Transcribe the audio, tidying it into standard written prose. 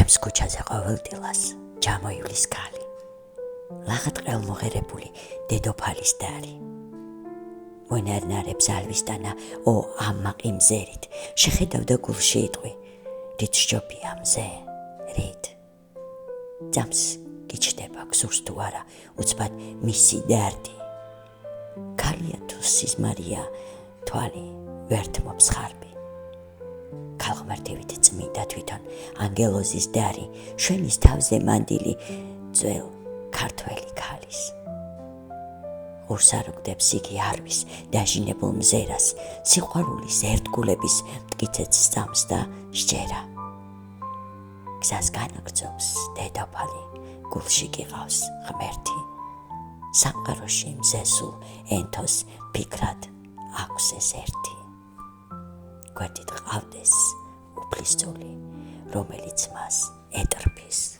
ჭრებს ქუჩაზე ყოველდილას ჯამოივლის ქალი, ლაღად ყელმოღერებული დედოფალის დარი. მონარნარებს ალვისტანა ო ამაყი მზერით, შეხედავდა გულში იტყვი, რით სჯობია მზე, რით. ძამს გიჩნდება გზურს თუ არა, უცბად მისი დარდი. ქალია თუ სიზმარია, თვალი ვერთმობს ხარბი. ქალღმერთივით წმინდა თვითონ ანგელოზის დარი, შვენის თავზე მანდილი, ძველ ქართველი ქალის. ღურს არ უგდებს იგი არვის დაჟინებულ მზერას, სიყვარულის ერთგულების მტკიცეთ სწამს და სჯერა. გზას განაგრძობს დედოფალი, გულში გიყავს ღმერთი. სამყაროში მზესულ ენთოს ფიქრად აქვს ეს ერთი. გვერდით ყავდეს უფლისწული, რომელიც მას ეტრფის.